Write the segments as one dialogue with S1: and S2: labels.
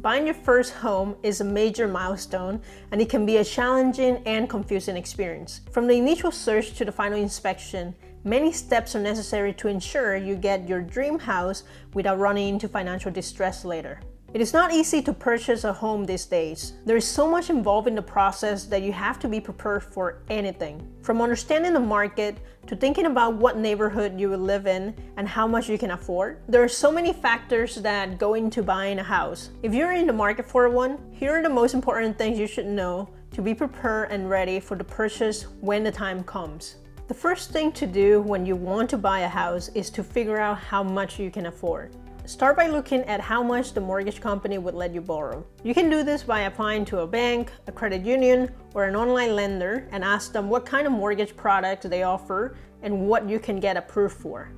S1: Buying your first home is a major milestone, and it can be a challenging and confusing experience. From the initial search to the final inspection, many steps are necessary to ensure you get your dream house without running into financial distress later. It is not easy to purchase a home these days. There is so much involved in the process that you have to be prepared for anything. From understanding the market to thinking about what neighborhood you will live in and how much you can afford. There are so many factors that go into buying a house. If you're in the market for one, here are the most important things you should know to be prepared and ready for the purchase when the time comes. The first thing to do when you want to buy a house is to figure out how much you can afford. Start by looking at how much the mortgage company would let you borrow. You can do this by applying to a bank, a credit union, or an online lender and ask them what kind of mortgage products they offer and what you can get approved for.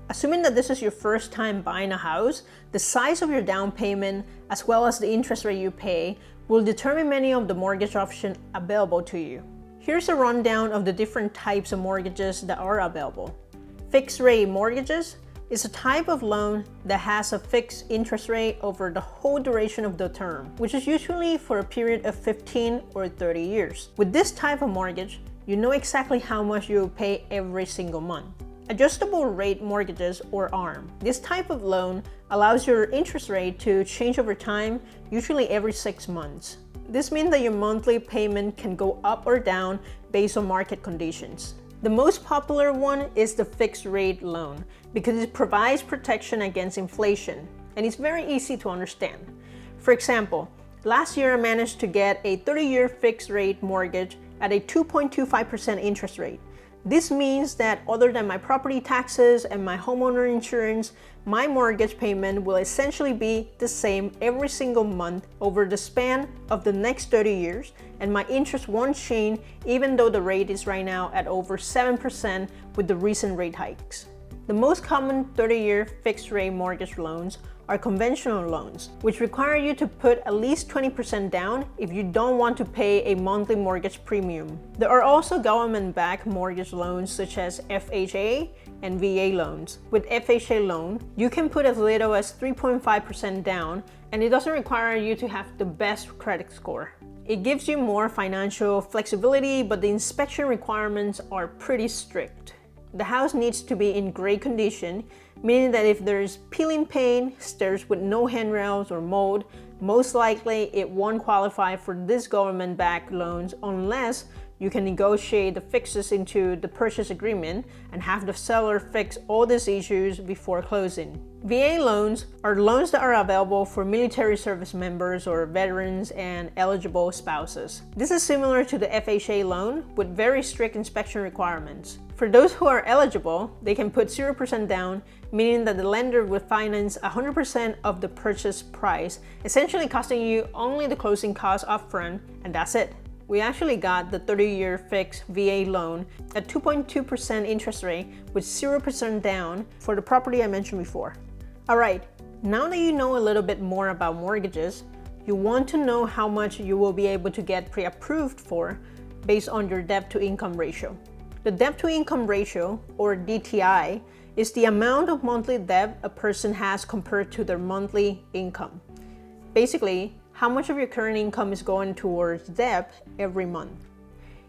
S1: Assuming that this is your first time buying a house, the size of your down payment as well as the interest rate you pay will determine many of the mortgage options available to you. Here's a rundown of the different types of mortgages that are available. Fixed rate mortgages is a type of loan that has a fixed interest rate over the whole duration of the term, which is usually for a period of 15 or 30 years. With this type of mortgage, you know exactly how much you will pay every single month. Adjustable rate mortgages, or ARM. This type of loan allows your interest rate to change over time, usually every 6 months. This means that your monthly payment can go up or down based on market conditions. The most popular one is the fixed rate loan because it provides protection against inflation and it's very easy to understand. For example, last year I managed to get a 30-year fixed rate mortgage at a 2.25% interest rate. This means that other than my property taxes and my homeowner insurance, my mortgage payment will essentially be the same every single month over the span of the next 30 years, and my interest won't change even though the rate is right now at over 7% with the recent rate hikes. The most common 30-year fixed rate mortgage loans are conventional loans, which require you to put at least 20% down if you don't want to pay a monthly mortgage premium. There are also government-backed mortgage loans such as FHA and VA loans. With FHA loan, you can put as little as 3.5% down, and it doesn't require you to have the best credit score. It gives you more financial flexibility, but the inspection requirements are pretty strict. The house needs to be in great condition, meaning that if there's peeling paint, stairs with no handrails or mold, most likely it won't qualify for this government-backed loans unless you can negotiate the fixes into the purchase agreement and have the seller fix all these issues before closing. VA loans are loans that are available for military service members or veterans and eligible spouses. This is similar to the FHA loan with very strict inspection requirements. For those who are eligible, they can put 0% down, meaning that the lender will finance 100% of the purchase price, essentially costing you only the closing costs upfront, and that's it. We actually got the 30-year fixed VA loan at 2.2% interest rate with 0% down for the property I mentioned before. Alright, now that you know a little bit more about mortgages, you want to know how much you will be able to get pre-approved for based on your debt-to-income ratio. The debt-to-income ratio, or DTI, is the amount of monthly debt a person has compared to their monthly income. Basically, how much of your current income is going towards debt every month.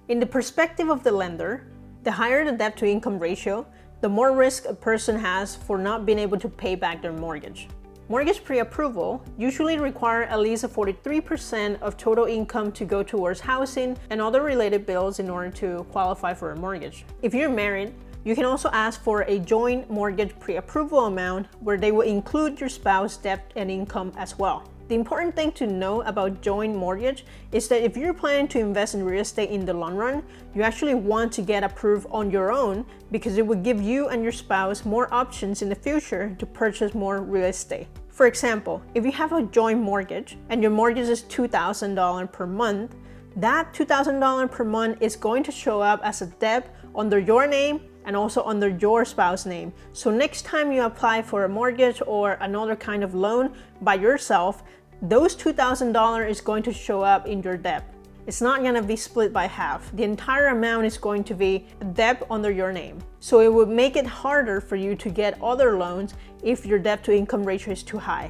S1: In the perspective of the lender, the higher the debt-to-income ratio, the more risk a person has for not being able to pay back their mortgage. Mortgage pre-approval usually require at least a 43% of total income to go towards housing and other related bills in order to qualify for a mortgage. If you're married, you can also ask for a joint mortgage pre-approval amount where they will include your spouse's debt and income as well. The important thing to know about joint mortgage is that if you're planning to invest in real estate in the long run, you actually want to get approved on your own because it will give you and your spouse more options in the future to purchase more real estate. For example, if you have a joint mortgage and your mortgage is $2,000 per month, that $2,000 per month is going to show up as a debt under your name and also under your spouse's name. So next time you apply for a mortgage or another kind of loan by yourself, those $2,000 is going to show up in your debt. It's not going to be split by half. The entire amount is going to be a debt under your name. So it would make it harder for you to get other loans if your debt to income ratio is too high.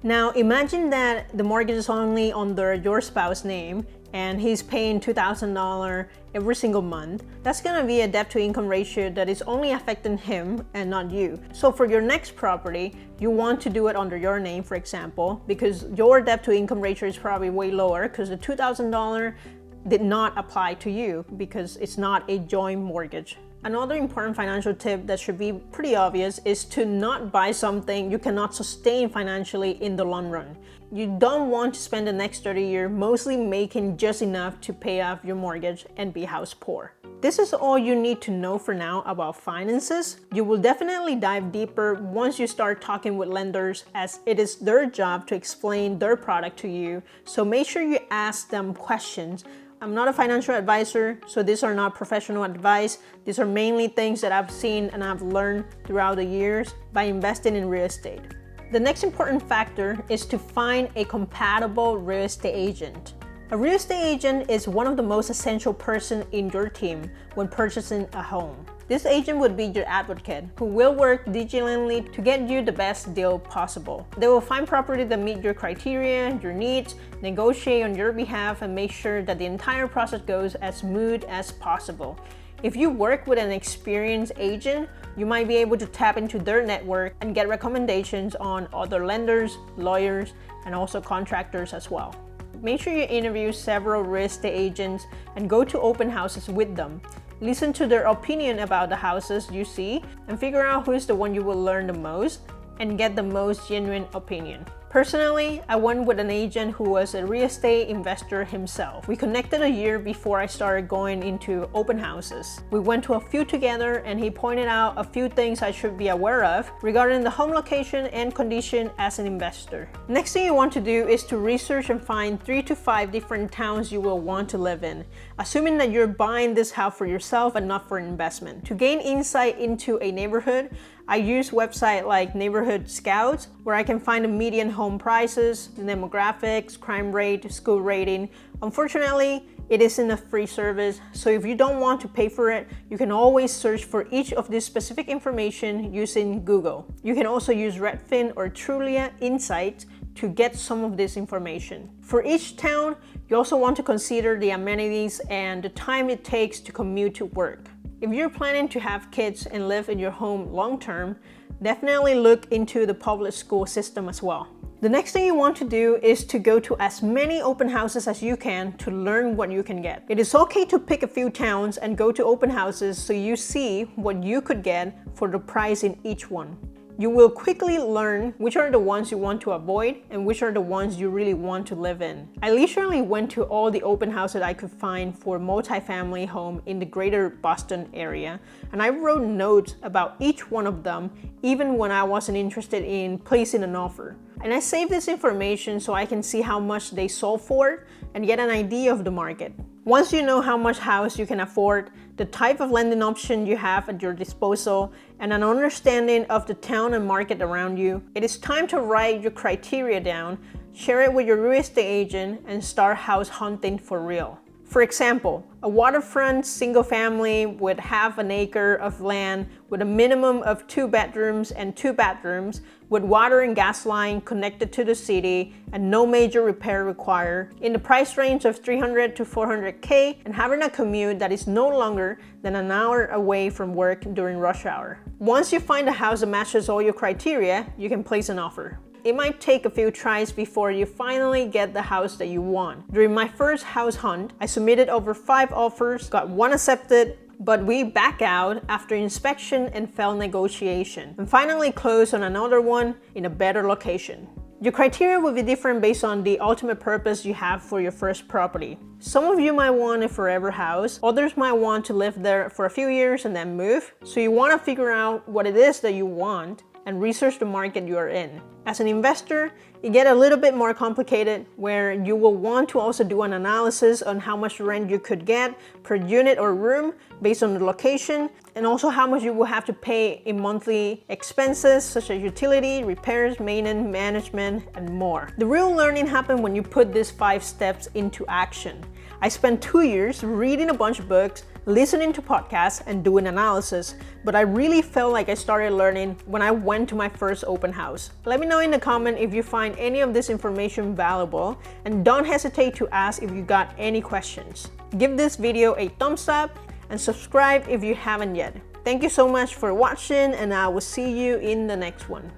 S1: Now imagine that the mortgage is only under your spouse's name and he's paying $2,000 every single month. That's gonna be a debt to income ratio that is only affecting him and not you. So for your next property, you want to do it under your name, for example, because your debt to income ratio is probably way lower because the $2,000 did not apply to you because it's not a joint mortgage. Another important financial tip that should be pretty obvious is to not buy something you cannot sustain financially in the long run. You don't want to spend the next 30 years mostly making just enough to pay off your mortgage and be house poor. This is all you need to know for now about finances. You will definitely dive deeper once you start talking with lenders, as it is their job to explain their product to you. So make sure you ask them questions. I'm not a financial advisor, so these are not professional advice. These are mainly things that I've seen and I've learned throughout the years by investing in real estate. The next important factor is to find a compatible real estate agent. A real estate agent is one of the most essential person in your team when purchasing a home. This agent would be your advocate who will work diligently to get you the best deal possible. They will find property that meet your criteria, your needs, negotiate on your behalf, and make sure that the entire process goes as smooth as possible. If you work with an experienced agent, you might be able to tap into their network and get recommendations on other lenders, lawyers, and also contractors as well. Make sure you interview several real estate agents and go to open houses with them. Listen to their opinion about the houses you see and figure out who is the one you will learn the most and get the most genuine opinion. Personally, I went with an agent who was a real estate investor himself. We connected a year before I started going into open houses. We went to a few together and he pointed out a few things I should be aware of regarding the home location and condition as an investor. Next thing you want to do is to research and find 3 to 5 different towns you will want to live in, assuming that you're buying this house for yourself and not for investment. To gain insight into a neighborhood, I use websites like Neighborhood Scouts, where I can find the median home prices, demographics, crime rate, school rating. Unfortunately, it isn't a free service, so if you don't want to pay for it, you can always search for each of this specific information using Google. You can also use Redfin or Trulia Insights to get some of this information. For each town, you also want to consider the amenities and the time it takes to commute to work. If you're planning to have kids and live in your home long term, definitely look into the public school system as well. The next thing you want to do is to go to as many open houses as you can to learn what you can get. It is okay to pick a few towns and go to open houses so you see what you could get for the price in each one. You will quickly learn which are the ones you want to avoid and which are the ones you really want to live in. I literally went to all the open houses I could find for multifamily home in the greater Boston area, and I wrote notes about each one of them even when I wasn't interested in placing an offer. And I saved this information so I can see how much they sold for and get an idea of the market. Once you know how much house you can afford, the type of lending option you have at your disposal, and an understanding of the town and market around you, it is time to write your criteria down, share it with your real estate agent, and start house hunting for real. For example, a waterfront single family with half an acre of land with a minimum of 2 bedrooms and 2 bathrooms with water and gas line connected to the city and no major repair required, in the price range of $300 to $400K, and having a commute that is no longer than an hour away from work during rush hour. Once you find a house that matches all your criteria, you can place an offer. It might take a few tries before you finally get the house that you want. During my first house hunt, I submitted over 5 offers, got 1 accepted, but we back out after inspection and failed negotiation, and finally closed on another one in a better location. Your criteria will be different based on the ultimate purpose you have for your first property. Some of you might want a forever house, others might want to live there for a few years and then move, so you want to figure out what it is that you want and research the market you are in. As an investor, it gets a little bit more complicated, where you will want to also do an analysis on how much rent you could get per unit or room based on the location, and also how much you will have to pay in monthly expenses such as utility, repairs, maintenance, management, and more. The real learning happens when you put these 5 steps into action. I spent 2 years reading a bunch of books, listening to podcasts and doing analysis, but I really felt like I started learning when I went to my first open house. Let me know in the comment if you find any of this information valuable, and don't hesitate to ask if you got any questions. Give this video a thumbs up and subscribe if you haven't yet. Thank you so much for watching, and I will see you in the next one.